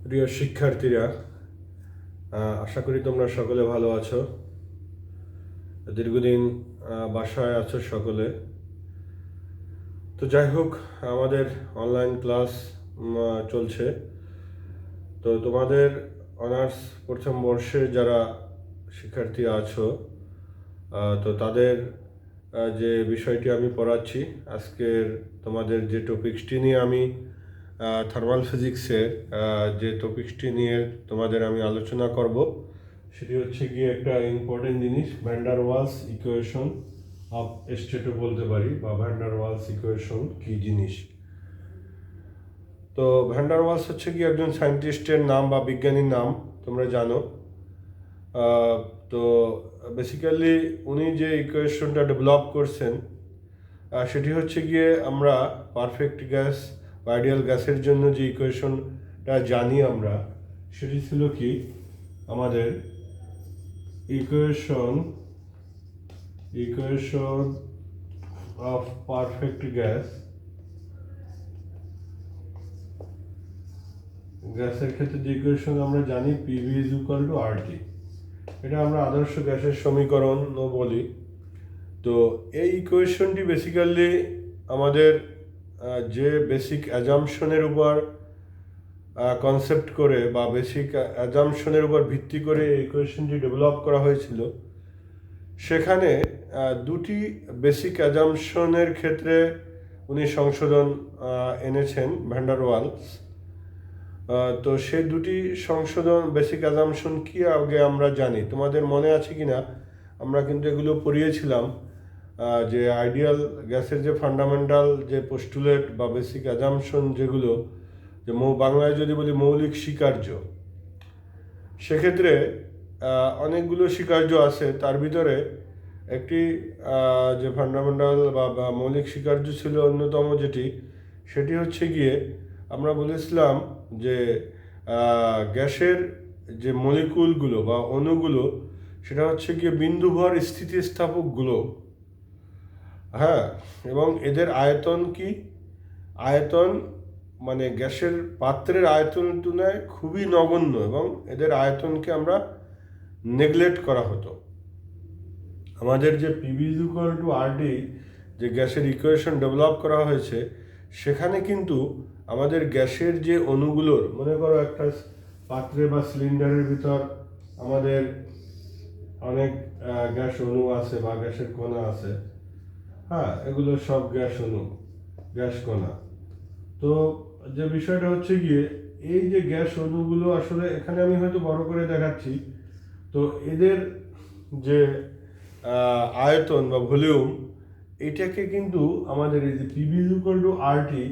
প্রিয় শিক্ষার্থীরা, আশা করি তোমরা সকলে ভালো আছো। দীর্ঘদিন বাসায় আছো সকলে। তো যাই হোক, আমাদের অনলাইন ক্লাস চলছে। তো তোমাদের অনার্স প্রথম বর্ষে যারা শিক্ষার্থী আছো, তো তাদের যে বিষয়টি আমি পড়াচ্ছি, আজকের তোমাদের যে টপিক্সটি নিয়ে আমি থার্মাল ফিজিক্সের যে টপিক্সটি নিয়ে তোমাদের আমি আলোচনা করব, সেটি হচ্ছে গিয়ে একটা ইম্পর্টেন্ট জিনিস, van der Waals equation of স্টেটও বলতে পারি, বা ভ্যান ডার ওয়ালস ইকুয়েশন কী জিনিস। তো ভ্যান ডার ওয়ালস হচ্ছে কি একজন সায়েন্টিস্টের নাম বা বিজ্ঞানীর নাম, তোমরা জানো। তো বেসিক্যালি উনি যে ইকুয়েশনটা ডেভেলপ করছেন, সেটি হচ্ছে গিয়ে আমরা পারফেক্ট গ্যাস বা আইডিয়াল গ্যাসের জন্য যে ইকুয়েশনটা জানি আমরা, সেটি ছিল কি আমাদের ইকুয়েশন অফ পারফেক্ট গ্যাসের ক্ষেত্রে যে ইকুয়েশন আমরা জানি, PV is equal to RT. এটা আমরা আদর্শ গ্যাসের সমীকরণও বলি। তো এই ইকুয়েশনটি বেসিক্যালি আমাদের যে বেসিক অ্যাজাম্পশনের উপর কনসেপ্ট করে বা বেসিক অ্যাজাম্পশনের উপর ভিত্তি করে এই ইকুয়েশনটি ডেভেলপ করা হয়েছিল, সেখানে দুটি বেসিক অ্যাজাম্পশনের ক্ষেত্রে উনি সংশোধন এনেছেন, ভ্যান ডার ওয়ালস। তো সেই দুটি সংশোধন বেসিক অ্যাজাম্পশন কি আগে আমরা জানি। তোমাদের মনে আছে কি না, আমরা কিন্তু এগুলো পড়িয়েছিলাম, যে আইডিয়াল গ্যাসের যে ফান্ডামেন্টাল যে পোস্টুলেট বা বেসিক অ্যাজাম্পশন, যেগুলো যে বাংলায় যদি বলি মৌলিক স্বীকার্য, সেক্ষেত্রে অনেকগুলো স্বীকার্য আছে। তার ভিতরে একটি যে ফান্ডামেন্টাল বা মৌলিক স্বীকার্য ছিল অন্যতম যেটি, সেটি হচ্ছে গিয়ে আমরা বলেছিলাম যে গ্যাসের যে মলিকুলগুলো বা অণুগুলো, সেটা হচ্ছে গিয়ে বিন্দুভর স্থিতিস্থাপকগুলো। হ্যাঁ, এবং এদের আয়তন কি, আয়তন মানে গ্যাসের পাত্রের আয়তনের তুলনায় খুবই নগণ্য, এবং এদের আয়তনকে আমরা নেগলেক্ট করা হতো। আমাদের যে PV is equal two RD যে গ্যাসের ইকুয়েশন ডেভেলপ করা হয়েছে, সেখানে কিন্তু আমাদের গ্যাসের যে অণুগুলোর, মনে করো একটা পাত্রে বা সিলিন্ডারের ভিতর আমাদের অনেক গ্যাস অণু আছে বা গ্যাসের কণা আছে। হ্যাঁ, এগুলো সব গ্যাস অণু, গ্যাস কণা। তো যে বিষয়টা হচ্ছে গিয়ে, এই যে গ্যাস অণুগুলো আসলে এখানে আমি হয়তো বড় করে দেখাচ্ছি, তো এদের যে আয়তন বা ভলিউম, এটাকে কিন্তু আমাদের এই যে PV is equal to RT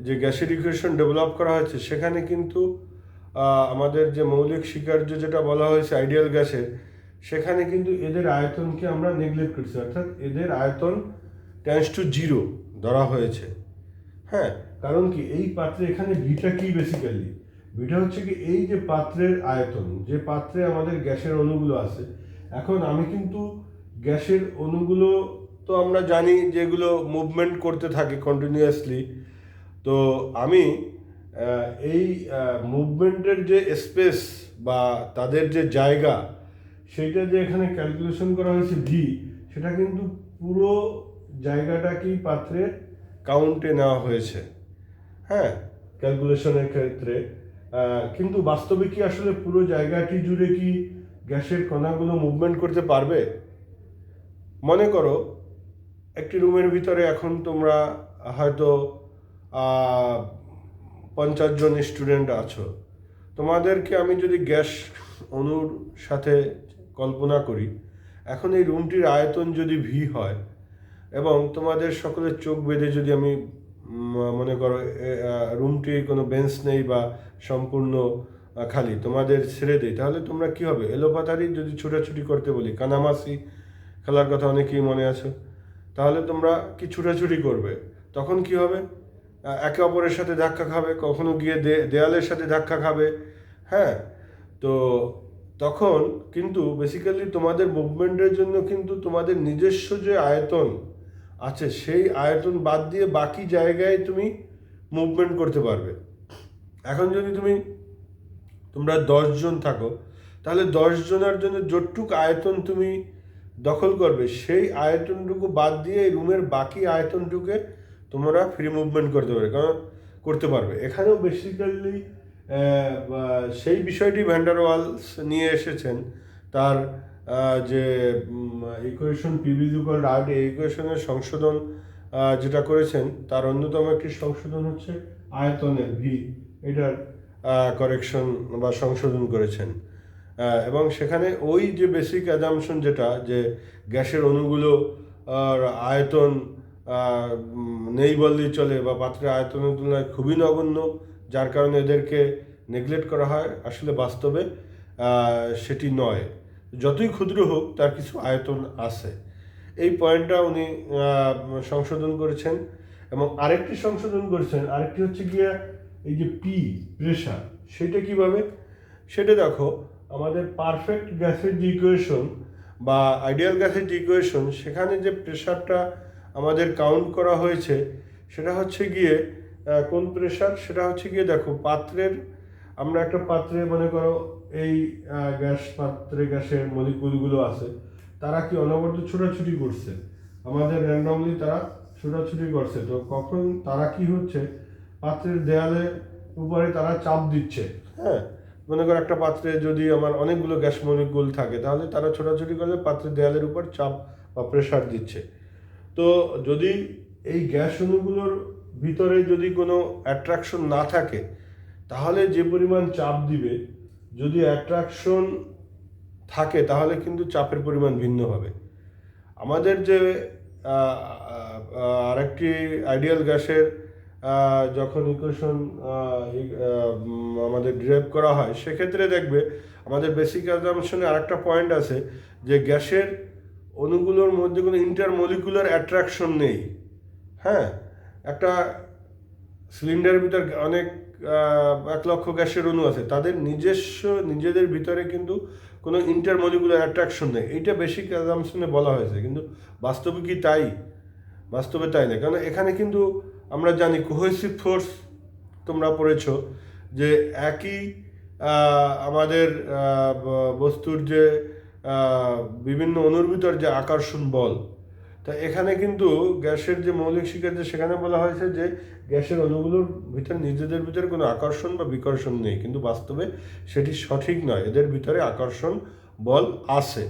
যে গ্যাসের ইকুয়েশন ডেভেলপ করা হয়েছে, সেখানে কিন্তু আমাদের যে মৌলিক স্বীকার্য যেটা বলা হয়েছে আইডিয়াল গ্যাসের, সেখানে কিন্তু এদের আয়তনকে আমরা নেগলেক্ট করছি, অর্থাৎ এদের আয়তন টেন্ডস টু জিরো ধরা হয়েছে। হ্যাঁ, কারণ কি, এই পাত্রে এখানে ভিটা কি, বেসিক্যালি ভিটা হচ্ছে কি এই যে পাত্রের আয়তন, যে পাত্রে আমাদের গ্যাসের অণুগুলো আছে। এখন আমি কিন্তু গ্যাসের অণুগুলো তো আমরা জানি যেগুলো মুভমেন্ট করতে থাকে কন্টিনিউয়াসলি। তো আমি এই মুভমেন্টের যে স্পেস বা তাদের যে জায়গা, সেইটা যে এখানে ক্যালকুলেশন করা হয়েছে ভি, সেটা কিন্তু পুরো জায়গাটাকেই পাত্রের কাউন্টে নেওয়া হয়েছে। হ্যাঁ, ক্যালকুলেশনের ক্ষেত্রে। কিন্তু বাস্তবে কি আসলে পুরো জায়গাটি জুড়ে কি গ্যাসের কণাগুলো মুভমেন্ট করতে পারবে? মনে করো একটি রুমের ভিতরে এখন তোমরা হয়তো 50 জন স্টুডেন্ট আছো। তোমাদেরকে আমি যদি গ্যাস অণুর সাথে কল্পনা করি, এখন এই রুমটির আয়তন যদি ভি হয়, এবং তোমাদের সকলের চোখ বেঁধে যদি আমি মনে করো রুমটি কোনো বেঞ্চ নেই বা সম্পূর্ণ খালি, তোমাদের ছেড়ে দিই, তাহলে তোমরা কি হবে? এলোপাতারি যদি ছোটাছুটি করতে বলি, কানামাসি খেলার কথা অনেকেই মনে আছে, তাহলে তোমরা কি ছুটাছুটি করবে? তখন কি হবে? একে অপরের সাথে ধাক্কা খাবে, কখনো গিয়ে দেয়ালের সাথে ধাক্কা খাবে। হ্যাঁ, তো তখন কিন্তু বেসিক্যালি তোমাদের মুভমেন্টের জন্য কিন্তু তোমাদের নিজস্ব যে আয়তন আছে, সেই আয়তন বাদ দিয়ে বাকি জায়গায় তুমি মুভমেন্ট করতে পারবে। এখন যদি তুমি তোমরা 10 জন থাকো, তাহলে 10 জনের জন্য যতটুকু আয়তন তুমি দখল করবে সেই আয়তনটুকু বাদ দিয়ে এই রুমের বাকি আয়তনটুকে তোমরা ফ্রি মুভমেন্ট করতে পারবে। এখানেও বেসিক্যালি সেই বিষয়টি ভ্যান ডার ওয়ালস নিয়ে এসেছেন। তার যে ইকুয়েশন PV=R, এই ইকুয়েশনের সংশোধন যেটা করেছেন তার অন্যতম একটি সংশোধন হচ্ছে আয়তনের V, এটার কারেকশন বা সংশোধন করেছেন। এবং সেখানে ওই যে বেসিক অ্যাজাম্পশন যেটা, যে গ্যাসের অণুগুলো আয়তন নেই বললেই চলে বা পাত্রের আয়তনের তুলনায় খুবই নগণ্য, যার কারণে এদেরকে নেগলেক্ট করা হয়, আসলে বাস্তবে সেটি নয়। যতই ক্ষুদ্র হোক তার কিছু আয়তন আছে। এই পয়েন্টটা উনি সংশোধন করেছেন। এবং আরেকটি সংশোধন করেছেন, আরেকটি হচ্ছে গিয়া এই যে প্রেশার, সেটা কিভাবে, সেটা দেখো, আমাদের পারফেক্ট গ্যাসের যে ইকুয়েশন বা আইডিয়াল গ্যাসের যে ইকুয়েশন, সেখানে যে প্রেশারটা আমাদের কাউন্ট করা হয়েছে সেটা হচ্ছে গিয়ে কোন প্রেশার, সেটা হচ্ছে গিয়ে দেখো পাত্রের, আমরা একটা পাত্রে মনে করো এই গ্যাসের মলিকুলগুলো আছে, তারা কি অনবরত ছোটাছুটি করছে, আমাদের র্যান্ডমলি তারা ছোটাছুটি করছে। তো কখন তারা কি হচ্ছে, পাত্রের দেয়ালের উপরে তারা চাপ দিচ্ছে। হ্যাঁ, মনে করো একটা পাত্রে যদি আমার অনেকগুলো গ্যাস মলিকুল থাকে, তাহলে তারা ছোটাছুটি করলে পাত্রের দেয়ালের উপর চাপ বা প্রেশার দিচ্ছে। তো যদি এই গ্যাস অণুগুলোর ভিতরে যদি কোনো অ্যাট্রাকশন না থাকে, তাহলে যে পরিমাণ চাপ দিবে, যদি অ্যাট্রাকশন থাকে তাহলে কিন্তু চাপের পরিমাণ ভিন্ন হবে। আমাদের যে আরেকটি আইডিয়াল গ্যাসের যখন ইকুয়েশন আমাদের ডিরাইভ করা হয়, সেক্ষেত্রে দেখবে আমাদের বেসিক অ্যাজাম্পশনে আরেকটা পয়েন্ট আছে যে গ্যাসের অণুগুলোর মধ্যে কোনো ইন্টারমলিকুলার অ্যাট্রাকশন নেই। হ্যাঁ, একটা সিলিন্ডারের ভিতর অনেক 1,00,000 গ্যাসের অণু আছে, তাদের নিজেদের ভিতরে কিন্তু কোনো ইন্টারমলিকুলার অ্যাট্রাকশন নেই। এইটা বেসিক অ্যাজাম্পশনে বলা হয়েছে, কিন্তু বাস্তবে কি তাই? বাস্তবে তাই না, কারণ এখানে কিন্তু আমরা জানি কোহেসিভ ফোর্স, তোমরা পড়েছো যে একই আমাদের বস্তুর যে বিভিন্ন অণুর ভিতর যে আকর্ষণ বল, তা এখানে কিন্তু গ্যাসের যে মৌলিক শিকার, সেখানে বলা হয়েছে যে গ্যাসের অণুগুলোর ভিতরে নিজেদের ভিতরে কোনো আকর্ষণ বা বিকর্ষণ নেই, কিন্তু বাস্তবে সেটি সঠিক নয়, এদের ভিতরে আকর্ষণ বল আছে।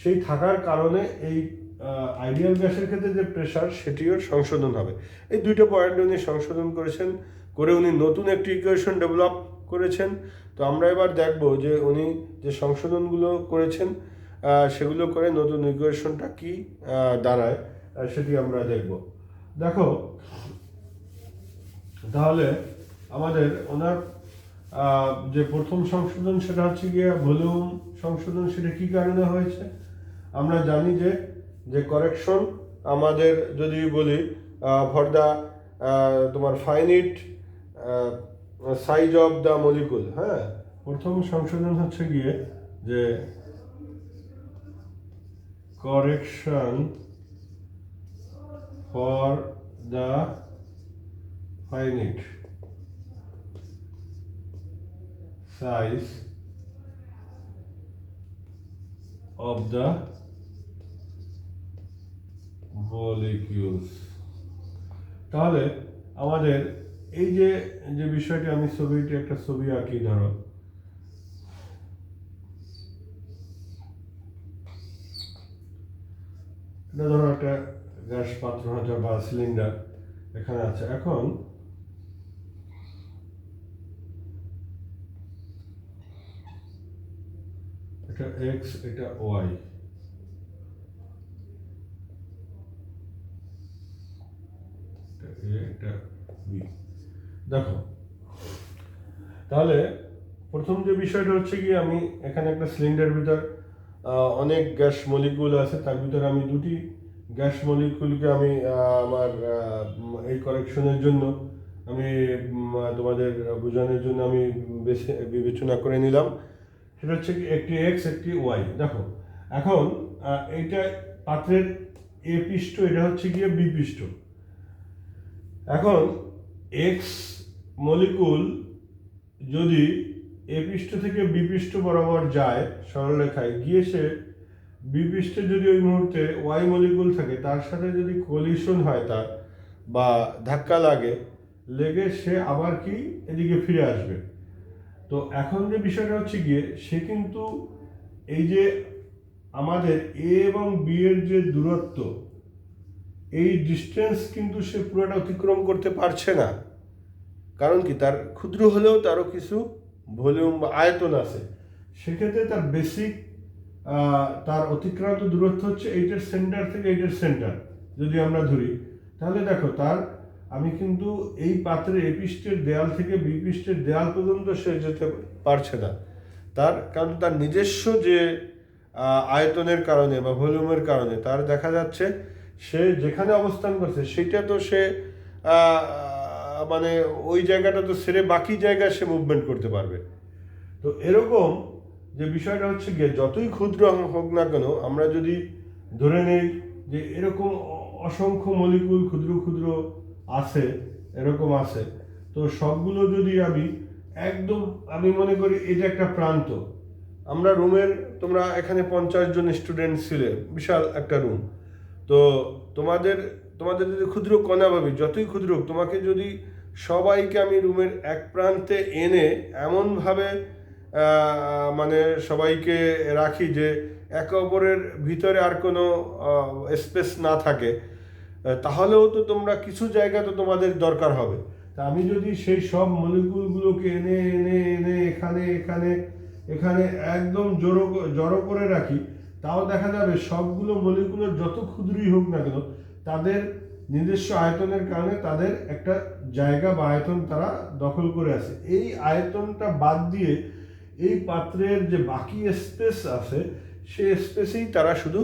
সেই থাকার কারণে এই আইডিয়াল গ্যাসের ক্ষেত্রে যে প্রেশার, সেটিও সংশোধন হবে। এই দুইটা পয়েন্ট উনি সংশোধন করেছেন, করে উনি নতুন একটি ইকুয়েশন ডেভেলপ করেছেন। তো আমরা এবার দেখব যে উনি যে সংশোধনগুলো করেছেন সেগুলো করে নতুন ইকুয়েশনটা কি দাঁড়ায়, সেটি আমরা দেখব। দেখো, তাহলে আমাদের ওনার যে প্রথম সংশোধন, সেটা হচ্ছে গিয়ে ভলিউম সংশোধন। সেটা কি কারণে হয়েছে? আমরা জানি যে কারেকশন আমাদের যদি বলি ফর দ্য তোমার finite size of the molecule. হ্যাঁ, প্রথম সংশোধন হচ্ছে গিয়ে যে correction for the finite size of the molecules। তাহলে আমাদের এই যে বিষয়টি, আমি ছবিটি একটা ছবি আঁকি, ধরো একটা গ্যাস পাত্র বা সিলিন্ডার এখানে আছে। এখন এটা এক্স, এটা ওয়াই, এটা বি। দেখো, তাহলে প্রথম যে বিষয়টা হচ্ছে কি, আমি এখানে একটা সিলিন্ডার ভিতর অনেক গ্যাস মলিকুল আছে, তার ভিতরে আমি দুটি গ্যাস মলিকুলকে আমি আমার এই কারেকশনের জন্য আমি তোমাদের বোঝানোর জন্য আমি বিবেচনা করে নিলাম। সেটা হচ্ছে কি একটি এক্স, একটি ওয়াই। দেখো, এখন এইটা পাত্রের এ পৃষ্ঠ, এটা হচ্ছে গিয়ে বি পৃষ্ঠ। এখন এক্স মলিকুল যদি এ পৃষ্ঠ থেকে বি পৃষ্ঠ বরাবর যায় সরলরেখায়, গিয়ে সে বি পৃষ্ঠে যদি ওই মুহূর্তে ওয়াই মলিকুল থাকে তার সাথে যদি কলিশন হয় তার বা ধাক্কা লেগে সে আবার কি এদিকে ফিরে আসবে। তো এখন যে বিষয়টা হচ্ছে গিয়ে সে কিন্তু এই যে আমাদের এ এবং বি এর যে দূরত্ব, এই ডিস্টেন্স কিন্তু সে পুরোটা অতিক্রম করতে পারছে না। কারণ কি, তার ক্ষুদ্র হলেও তারও কিছু ভলিউম বা আয়তন আছে। সেক্ষেত্রে তার বেসিক তার অতিক্রান্ত দূরত্ব হচ্ছে এইটার সেন্টার থেকে এইটার সেন্টার যদি আমরা ধরি, তাহলে দেখো আমি কিন্তু এই পাত্রের এ পৃষ্ঠের দেয়াল থেকে বি পৃষ্ঠের দেয়াল পর্যন্ত সে যেতে পারছে না, কারণ তার নিজস্ব যে আয়তনের কারণে বা ভলিউমের কারণে তার দেখা যাচ্ছে সে যেখানে অবস্থান করছে সেটা তো সে মানে ওই জায়গাটা তো ছেড়ে বাকি জায়গায় সে মুভমেন্ট করতে পারবে। তো এরকম যে বিষয়টা হচ্ছে গিয়ে যতই ক্ষুদ্র হোক না কেন, আমরা যদি ধরে নেই যে এরকম অসংখ্য মলিকুল ক্ষুদ্র ক্ষুদ্র আছে, এরকম আছে, তো সবগুলো যদি আমি মনে করি এটা একটা প্রান্ত। আমরা রুমের, তোমরা এখানে 50 জন স্টুডেন্ট ছিলে, বিশাল একটা রুম। তো তোমাদের যদি ক্ষুদ্র কণা ভাবি, যতই ক্ষুদ্র হোক, তোমাকে যদি সবাইকে আমি রুমের এক প্রান্তে এনে এমনভাবে মানে সবাইকে রাখি যে একে অপরের ভিতরে আর কোনো স্পেস না থাকে, তাহলেও তো তোমরা কিছু জায়গা তো তোমাদের দরকার হবে। তা আমি যদি সেই সব মলিকুলগুলোকে এনে এনে এনে এখানে এখানে এখানে একদম জড়ো করে রাখি, তাও দেখা যাবে সবগুলো মলিকুলের যত ক্ষুদ্রই হোক না কেন, তাদের নিজস্ব আয়তনের কারণে তাদের একটা জায়গা বা আয়তন তারা দখল করে আছে। এই আয়তনটা বাদ দিয়ে এই পাত্রের যে বাকি স্পেস আছে, সেই স্পেসেই তারা শুধু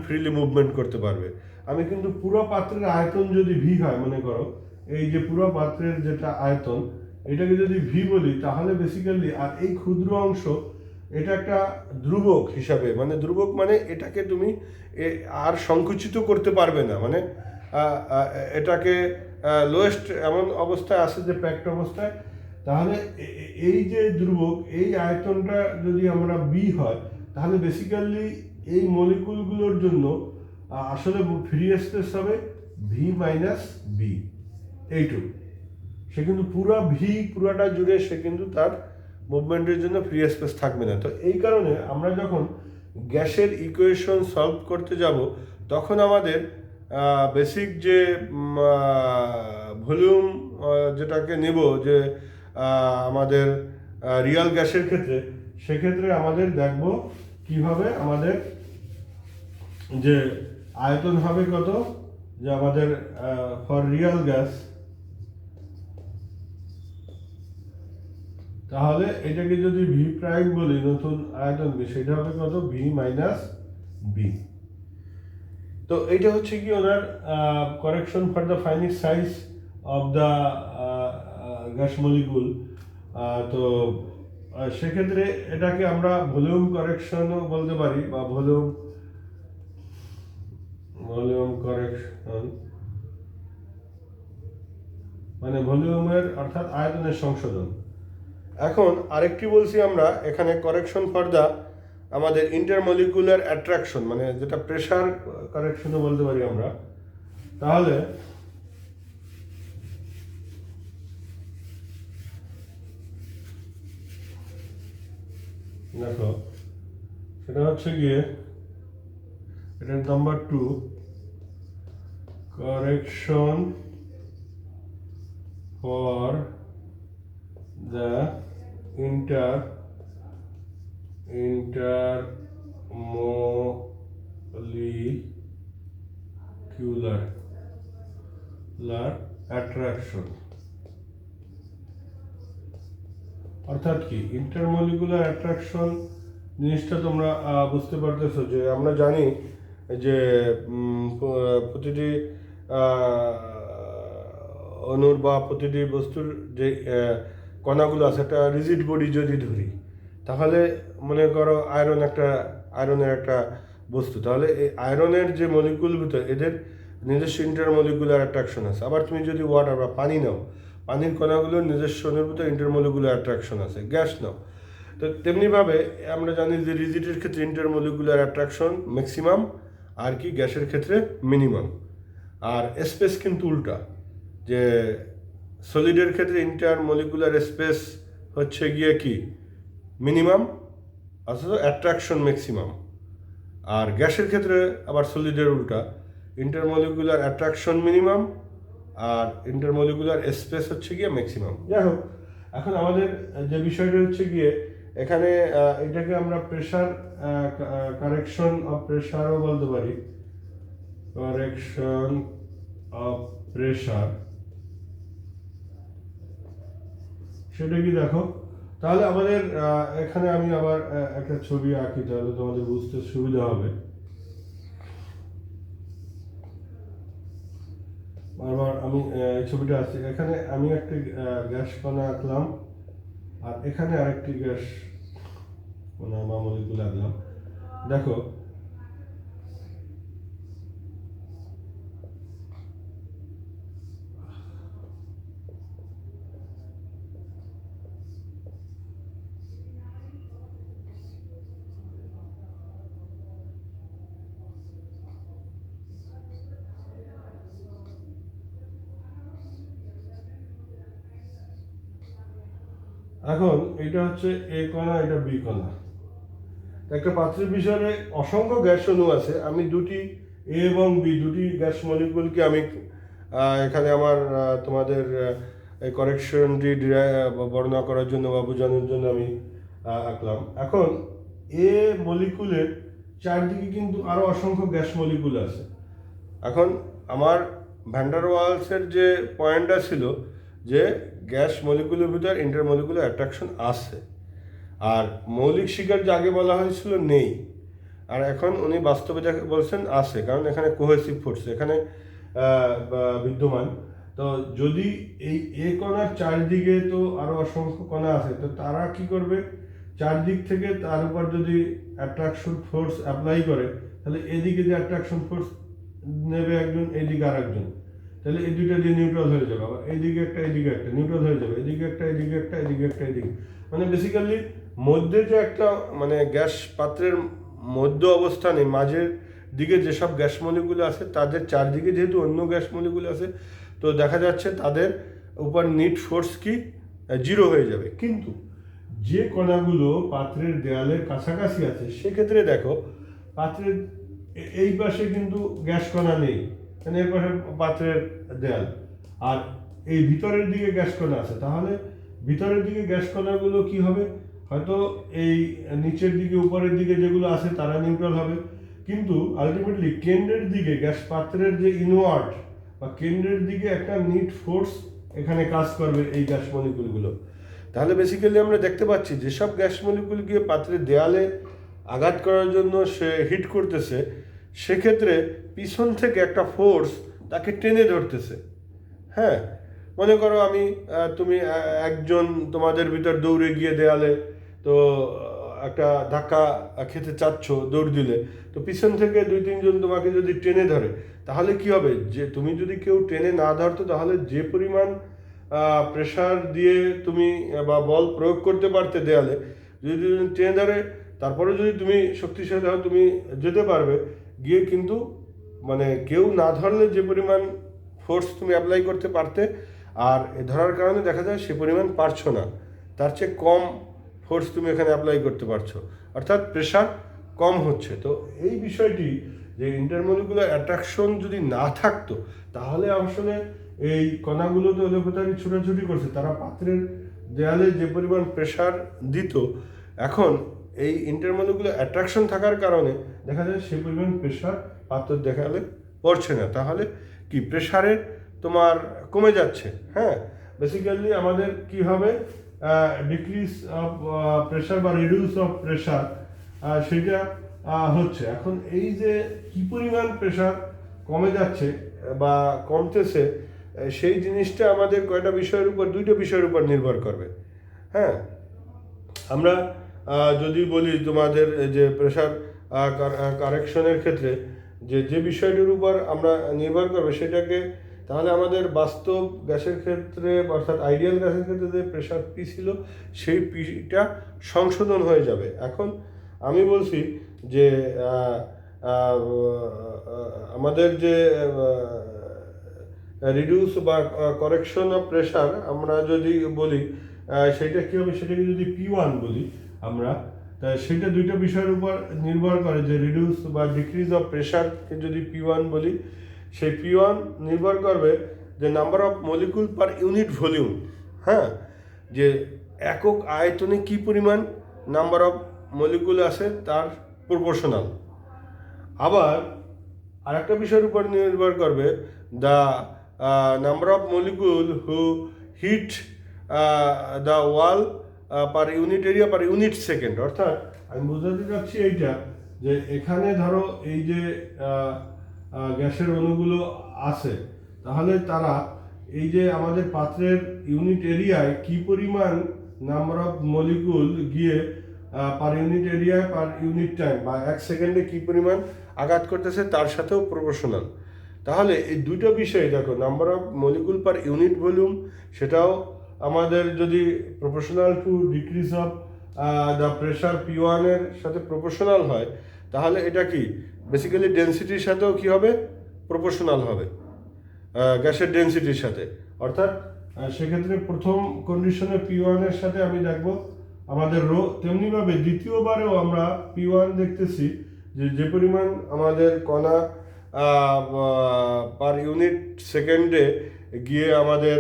ফ্রিলি মুভমেন্ট করতে পারবে। আমি কিন্তু পুরো পাত্রের আয়তন যদি ভি হয়, মনে করো এই যে পুরো পাত্রের যেটা আয়তন, এটাকে যদি ভি বলি, তাহলে বেসিক্যালি আর এই ক্ষুদ্র অংশ এটা একটা ধ্রুবক হিসাবে, ধ্রুবক মানে এটাকে তুমি আর সংকুচিত করতে পারবে না, এটাকে লোয়েস্ট এমন অবস্থায় আছে যে প্যাক্ট অবস্থায়। তাহলে এই যে ধ্রুবক, এই আয়তনটা যদি আমরা বি হয়, তাহলে বেসিক্যালি এই মলিকুলগুলোর জন্য আসলে ফ্রি স্পেস হবে ভি মাইনাস বি, এইটুকু। সে কিন্তু পুরাটা জুড়ে সে কিন্তু তার মুভমেন্টের জন্য ফ্রি স্পেস থাকবে না। তো এই কারণে আমরা যখন গ্যাসের ইকুয়েশন সলভ করতে যাব, তখন আমাদের বেসিক যে ভলিউম যেটাকে নেব, যে আমাদের রিয়াল গ্যাসের ক্ষেত্রে, সেক্ষেত্রে আমাদের দেখব কিভাবে আমাদের যে আয়তন হবে কত, যে আমাদের ফর রিয়াল গ্যাস, তাহলে এটাকে যদি ভি প্রাইম বলি, নতুন আয়তনকে, সেটা হবে কত, ভি মাইনাস বি। তো এটা হচ্ছে কি ওনার correction for the finite size of the gas molecule. তো সেক্ষেত্রে এটাকে আমরা ভলিউম কারেকশনও বলতে পারি, বা ভলিউম কারেকশন মানে ভলিউমের অর্থাৎ আয়তনের সংশোধন। এখন আরেকটি বলছি আমরা এখানে, কারেকশন ফর দ্য আমাদের ইন্টারমলিকুলার অ্যাট্রাকশন, যেটা প্রেসার কারেকশনও বলতে পারি আমরা। তাহলে দেখো, সেটা হচ্ছে গিয়ে এটার number 2, correction for the intermolecular attraction। অর্থাৎ কি ইন্টারমলিকুলার অ্যাট্রাকশন জিনিসটা তোমরা বুঝতে পারতেছো, যে আমরা জানি যে প্রতিটি অণুর বা প্রতিটি বস্তুর যে কণাগুলো আছে, একটা রিজিড বডি যদি ধরি, তাহলে মনে করো আয়রনের একটা বস্তু, তাহলে এই আয়রনের যে মলিকুল ভিতরে এদের নিজস্ব ইন্টারমলিকুলার অ্যাট্রাকশন আছে। আবার তুমি যদি ওয়াটার বা পানি নাও, পানির কণাগুলোর নিজস্ব অনুভূত ইন্টারমলিকুলার অ্যাট্রাকশন আছে, গ্যাস নাও। তো তেমনিভাবে আমরা জানি যে রিজিডের ক্ষেত্রে ইন্টারমলিকুলার অ্যাট্রাকশন ম্যাক্সিমাম, আর কি গ্যাসের ক্ষেত্রে মিনিমাম। আর স্পেস কিন্তু উল্টা, যে সলিডের ক্ষেত্রে ইন্টারমলিকুলার স্পেস হচ্ছে গিয়ে কি মিনিমাম, অথচ অ্যাট্রাকশন ম্যাক্সিমাম। আর গ্যাসের ক্ষেত্রে আবার সলিডের উল্টা, ইন্টারমলিকুলার অ্যাট্রাকশন মিনিমাম আর ইন্টারমলিকুলার স্পেস হচ্ছে গিয়ে ম্যাক্সিমাম। যাই হোক, এখন আমাদের যে বিষয়টা হচ্ছে গিয়ে এখানে এটাকে আমরা প্রেশার কারেকশন অফ প্রেশারও বলতে পারি, কারেকশন অফ প্রেশার। সেটা কি দেখো, তাহলে আমাদের এখানে আমি আবার একটা ছবি আঁকি, তাহলে তোমাদের বুঝতে সুবিধা হবে। বারবার আমি এই ছবিটা আছে, এখানে আমি একটি গ্যাস কণা আঁকলাম, আর এখানে আরেকটি গ্যাস কণা বা মলিকুল আঁকলাম। দেখো এখন এটা হচ্ছে এ কণা, এটা বি কণা। একটা পাত্রের পিছনে অসংখ্য গ্যাস অণু আছে, আমি দুটি এ এবং বি দুটি গ্যাস মলিকুলকে আমি এখানে আমার তোমাদের এই কারেকশনটি বর্ণনা করার জন্য বা বোঝানোর জন্য আমি আঁকলাম। এখন এ মলিকুলের চারদিকে কিন্তু আরও অসংখ্য গ্যাস মলিকুল আছে। এখন আমার ভ্যান ডার ওয়ালসের যে পয়েন্টটা ছিল যে গ্যাস মলিকুলের ভিতর ইন্টারমলিকুলার অ্যাট্রাকশন আছে, আর মৌলিক শিকার যে আগে বলা হয়েছিল নেই, আর এখন উনি বাস্তবে বলছেন আছে, কারণ এখানে কোহেসিভ ফোর্স এখানে বিদ্যমান। তো যদি এই এ কণার চারদিকে তো আরও অসংখ্য কণা আছে, তো তারা কি করবে, চারদিক থেকে তার উপর যদি অ্যাট্রাকশন ফোর্স অ্যাপ্লাই করে, তাহলে এদিকে যে অ্যাট্রাকশন ফোর্স নেবে একজন, এদিকে আর একজন, তাহলে এই দুইটা দিয়ে নিউট্রাল হয়ে যাবে। আবার এইদিকে একটা, এদিকে একটা নিউট্রাল হয়ে যাবে, এদিকে একটা, এদিকে একটা, এদিকে একটা, এদিকে, মানে বেসিক্যালি মধ্যে যে একটা মানে গ্যাস পাত্রের মধ্য অবস্থানে মাঝের দিকে যেসব গ্যাস মলিকুল আছে তাদের চারদিকে যেহেতু অন্য গ্যাস মলিকুল আছে, তো দেখা যাচ্ছে তাদের উপর নিট ফোর্স কি জিরো হয়ে যাবে। কিন্তু যে কণাগুলো পাত্রের দেয়ালের কাছাকাছি আছে সেক্ষেত্রে দেখো পাত্রের এই পাশে কিন্তু গ্যাস কণা নেই, মানে এর পাশে পাত্রের দেয়াল, আর এই ভিতরের দিকে গ্যাস কণা আছে। তাহলে ভিতরের দিকে গ্যাস কণাগুলো কি হবে, হয়তো এই নিচের দিকে উপরের দিকে যেগুলো আছে তারা নিউট্রাল হবে, কিন্তু আলটিমেটলি কেন্দ্রের দিকে গ্যাস পাত্রের যে ইনওয়ার্ড বা কেন্দ্রের দিকে একটা নিট ফোর্স এখানে কাজ করবে এই গ্যাস মলিকুলগুলো। তাহলে বেসিক্যালি আমরা দেখতে পাচ্ছি যেসব গ্যাস মলিকুল গিয়ে পাত্রের দেয়ালে আঘাত করার জন্য সে হিট করতেছে, সেক্ষেত্রে পিছন থেকে একটা ফোর্স তাকে টেনে ধরতেছে। হ্যাঁ, মনে করো তুমি একজন তোমাদের ভিতর দৌড়ে গিয়ে দেয়ালে তো একটা ধাক্কা খেতে চাচ্ছ দৌড় দিলে, তো পিছন থেকে 2-3 জন তোমাকে যদি টেনে ধরে, তাহলে কি হবে, যে তুমি যদি কেউ টেনে না ধরতো তাহলে যে পরিমাণ প্রেশার দিয়ে তুমি বা বল প্রয়োগ করতে পারতে দেয়ালে, যদি টেনে ধরে তারপরে যদি তুমি শক্তিশালী হও তুমি যেতে পারবে গিয়ে, কিন্তু মানে কেউ না ধরলে যে পরিমাণ ফোর্স তুমি অ্যাপ্লাই করতে পারতে, আর ধরার কারণে দেখা যায় সে পরিমাণ পারছো না, তার চেয়ে কম ফোর্স তুমি এখানে অ্যাপ্লাই করতে পারছো, অর্থাৎ প্রেশার কম হচ্ছে। তো এই বিষয়টি যে ইন্টারমলিকুলার অ্যাট্রাকশন যদি না থাকতো, তাহলে আসলে এই কণাগুলো তো এলোপাতাড়ি ছুটাছুটি করছে, তারা পাত্রের দেয়ালে যে পরিমাণ প্রেশার দিত, এখন এই ইন্টারমলিকুলার অ্যাট্রাকশন থাকার কারণে দেখা যায় সে পরিমাণ প্রেশার পাত্রের দেখালে পড়ছে না, তাহলে কি প্রেশারের তোমার কমে যাচ্ছে। হ্যাঁ, বেসিক্যালি আমাদের কি হবে, ডিক্রিজ অফ প্রেশার বা রিডিউস অফ প্রেশার সেটা হচ্ছে। এখন এই যে কি পরিমাণ প্রেশার কমে যাচ্ছে বা কমতেছে, সেই জিনিসটা আমাদের কয়টা বিষয়ের উপর, দুইটা বিষয়ের উপর নির্ভর করবে। হ্যাঁ, আমরা যদি বলি তোমাদের যে প্রেশার কারেকশনের ক্ষেত্রে যে বিষয়টির উপর আমরা নির্ভর করবে, সেটাকে তাহলে আমাদের বাস্তব গ্যাসের ক্ষেত্রে অর্থাৎ আইডিয়াল গ্যাসের ক্ষেত্রে যে প্রেশার পি ছিল সেই পিটা সংশোধন হয়ে যাবে। এখন আমি বলছি যে আমাদের যে রিডিউস বা করেকশন অফ প্রেশার আমরা যদি বলি সেইটা কী হবে, সেটাকে যদি P1 বলি আমরা, তা সেটা দুইটা বিষয়ের উপর নির্ভর করে যে রিডিউস বা ডিক্রিজ অফ প্রেশারকে যদি P1 বলি, সেই P1 নির্ভর করবে যে number of molecule per unit volume, হ্যাঁ, যে একক আয়তনে কি পরিমাণ নাম্বার অফ মলিকুল আছে তার প্রপোর্শনাল। আবার আরেকটা বিষয়ের উপর নির্ভর করবে the number of molecule who hit the wall per unit area per unit second. অর্থাৎ আমি বোঝাতে চাচ্ছি এইটা যে এখানে ধরো এই যে গ্যাসের অণুগুলো আছে, তাহলে তারা এই যে আমাদের পাত্রের ইউনিট এরিয়ায় কি পরিমাণ নাম্বার অফ মলিকুল গিয়ে পার ইউনিট এরিয়ায় পার ইউনিট টাইম বা এক সেকেন্ডে কি পরিমাণ আঘাত করতেছে তার সাথেও প্রপোর্শনাল। তাহলে এই দুটো বিষয় দেখো, number of molecule per unit volume সেটাও আমাদের যদি proportional to decrease of the pressure P1 এর সাথে প্রপোর্শনাল হয়, তাহলে এটা কি বেসিক্যালি ডেনসিটির সাথেও কি হবে, প্রপোর্শনাল হবে গ্যাসের ডেনসিটির সাথে। অর্থাৎ সেক্ষেত্রে প্রথম কন্ডিশনে P1 এর সাথে আমি দেখব আমাদের রো, তেমনিভাবে দ্বিতীয়বারেও আমরা P1 দেখতেছি যে পরিমাণ আমাদের কণা পার ইউনিট সেকেন্ডে গিয়ে আমাদের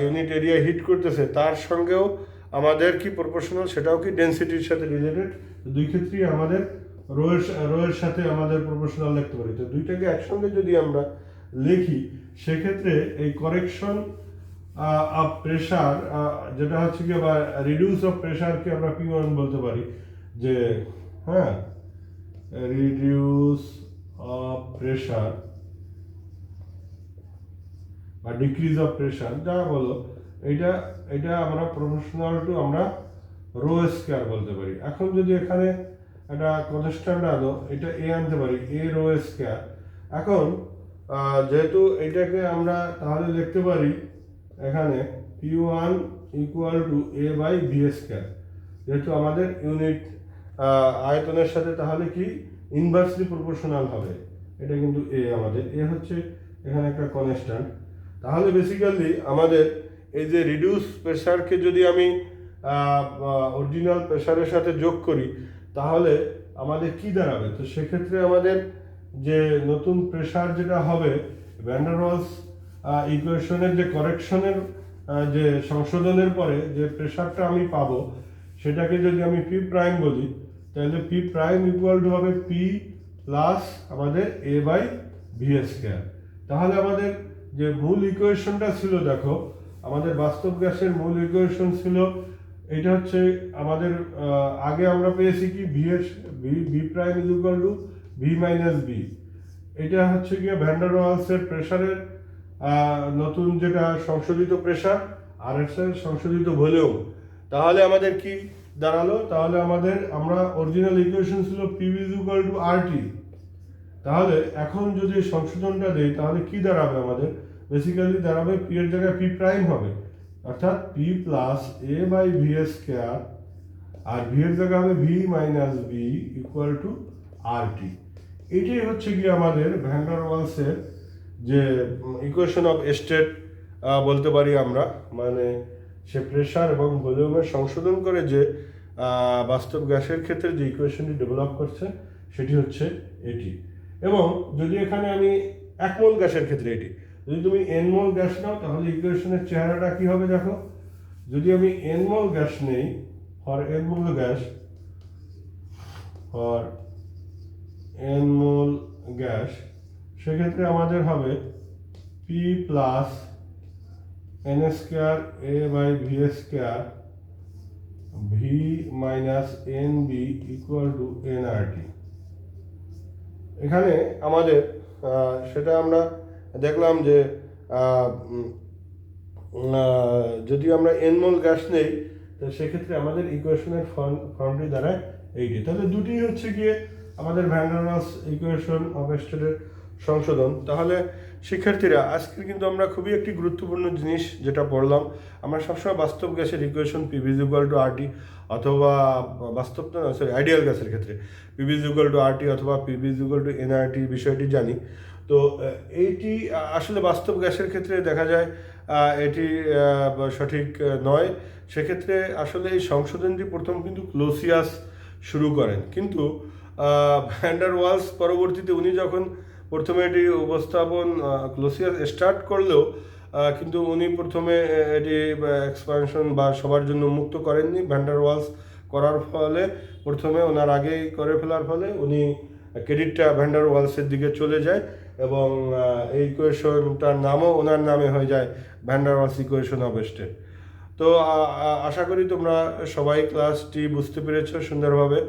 ইউনিট এরিয়া হিট করতেছে, তার সঙ্গেও আমাদের কি প্রপোর্শনাল, সেটাও কি ডেনসিটির সাথে রিলেটেড। দুই ক্ষেত্রেই আমাদের রোয়ের সাথে আমাদের প্রপোর্শনাল লিখতে পারি। তো দুইটাকে একসঙ্গে যদি আমরা লিখি, সেক্ষেত্রে এই করেকশন অফ প্রেশার যেটা হচ্ছে কি, বা রিডিউস অফ প্রেশারকে আমরা P1 বলতে পারি, যে হ্যাঁ, রিডিউস অফ প্রেশার বা ডিক্রিজ অফ প্রেশার যা বলো, এটা আমরা প্রপোর্শনাল টু আমরা রো স্কয়ার বলতে পারি। এখন যদি এখানে একটা কনস্ট্যান্ট আনো, এটা এ আনতে পারি, এ রো স্কয়ার। এখন যেহেতু এটাকে আমরা তাহলে লিখতে পারি এখানে P1 equal to a by V square, যেহেতু আমাদের ইউনিট আয়তনের সাথে তাহলে কি ইনভার্সলি প্রপোর্শনাল হবে। এটা কিন্তু এ, আমাদের এ হচ্ছে এখানে একটা কনস্ট্যান্ট। তাহলে বেসিক্যালি আমাদের এই যে রিডিউস প্রেশারকে যদি আমি অরিজিনাল প্রেশারের সাথে যোগ করি, তাহলে আমাদের কি দাঁড়াবে? তো সেক্ষেত্রে আমাদের যে নতুন প্রেশার যেটা হবে, ভ্যান ডার ওয়ালস ইকুয়েশনের যে করেকশনের যে সংশোধনের পরে যে প্রেশারটা আমি পাবো, সেটাকে যদি আমি পি প্রাইম বলি, তাহলে পি প্রাইম ইকুয়াল টু হবে পি প্লাস আমাদের এ বাই ভি স্কয়ার। তাহলে আমাদের যে মূল ইকুয়েশনটা ছিল, দেখো আমাদের বাস্তব গ্যাসের মূল ইকুয়েশন ছিল এটা হচ্ছে আমাদের আগে আমরা পেয়েছি কি V prime is equal to V minus b. এটা হচ্ছে গিয়ে ভ্যান ডার ওয়ালসের প্রেশারের নতুন যেটা সংশোধিত প্রেশার আর এর সংশোধিত ভলিউম। তাহলে আমাদের কি দাঁড়ালো? তাহলে আমরা অরিজিনাল ইকুয়েশন ছিল P is equal to R টি। তাহলে এখন যদি সংশোধনটা দেই, তাহলে কি দাঁড়াবে? আমাদের বেসিক্যালি দাঁড়াবে পি এর জায়গায় পি প্রাইম হবে, অর্থাৎ P plus A by V square, আর ভি এর জায়গায় হবে V minus B equal to R T. এটাই হচ্ছে কি আমাদের ভ্যান ডার ওয়ালসের যে ইকুয়েশন অফ স্টেট বলতে পারি আমরা, মানে সে প্রেশার এবং ভলিউমের সংশোধন করে যে বাস্তব গ্যাসের ক্ষেত্রে যে ইকুয়েশনটি ডেভেলপ করছে সেটি হচ্ছে এটি। এবং যদি এখানে আমি 1 মোল গ্যাসের ক্ষেত্রে এটি, যদি তুমি n মোল গ্যাস নাও, তাহলে ইকুয়েশনের চেহারাটা কি হবে দেখো। যদি আমি n মোল গ্যাস নেই, ফর n মোল গ্যাস, সেক্ষেত্রে আমাদের হবে P plus N square A by V square V minus N B equal to N R T. এখানে আমাদের সেটা আমরা দেখলাম যে যদি আমরা n মোল গ্যাস নেই, তো সেক্ষেত্রে আমাদের ইকুয়েশনের ফর্মটি দ্বারা এইটি। তাহলে দুটি হচ্ছে গিয়ে আমাদের van der Waals equation of স্টেটের সংশোধন। তাহলে শিক্ষার্থীরা, আজকে কিন্তু আমরা খুবই একটি গুরুত্বপূর্ণ জিনিস যেটা পড়লাম। আমরা সবসময় বাস্তব গ্যাসের equation PV is equal to RT, অথবা বাস্তব না, সরি, আইডিয়াল গ্যাসের ক্ষেত্রে PV is equal to RT অথবা PV is equal to NRT বিষয়টি জানি। তো এইটি আসলে বাস্তব গ্যাসের ক্ষেত্রে দেখা যায় এটি সঠিক নয়। সেক্ষেত্রে আসলে এই সংশোধনটি প্রথম কিন্তু ক্লোসিয়াস শুরু করেন, কিন্তু ভ্যান ডার ওয়ালস পরবর্তীতে উনি যখন প্রথমে এটি উপস্থাপন ক্লোসিয়াস স্টার্ট করলেও কিন্তু উনি প্রথমে এটি এক্সপানশন বা সবার জন্য মুক্ত করেননি। ভ্যান ডার ওয়ালস করার ফলে প্রথমে ওনার আগেই করে ফেলার ফলে উনি ক্রেডিটটা ভ্যান ডার ওয়ালসের দিকে চলে যায় এবং এই ইকুয়েশনটার নামও ওনার নামে হয়ে যায়, van der Waals equation of state. তো আশা করি তোমরা সবাই ক্লাসটি বুঝতে পেরেছো সুন্দরভাবে।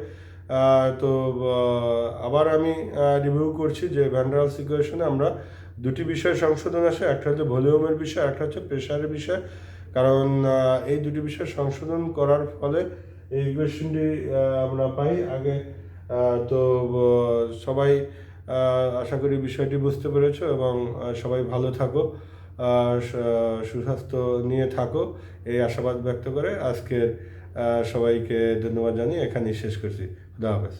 তো আবার আমি রিভিউ করছি যে ভ্যান ডার ওয়ালস ইকুয়েশনে আমরা দুটি বিষয় সংশোধন আসে, একটা হচ্ছে ভলিউমের বিষয়, একটা হচ্ছে প্রেশারের বিষয়। কারণ এই দুটি বিষয় সংশোধন করার ফলে এই ইকুয়েশনটি আমরা পাই আগে। তো সবাই আশা করি বিষয়টি বুঝতে পেরেছো এবং সবাই ভালো থাকো, সুস্বাস্থ্য নিয়ে থাকো, এই আশাবাদ ব্যক্ত করে আজকের সবাইকে ধন্যবাদ জানিয়ে এখানেই শেষ করছি। খুদা হাফেজ।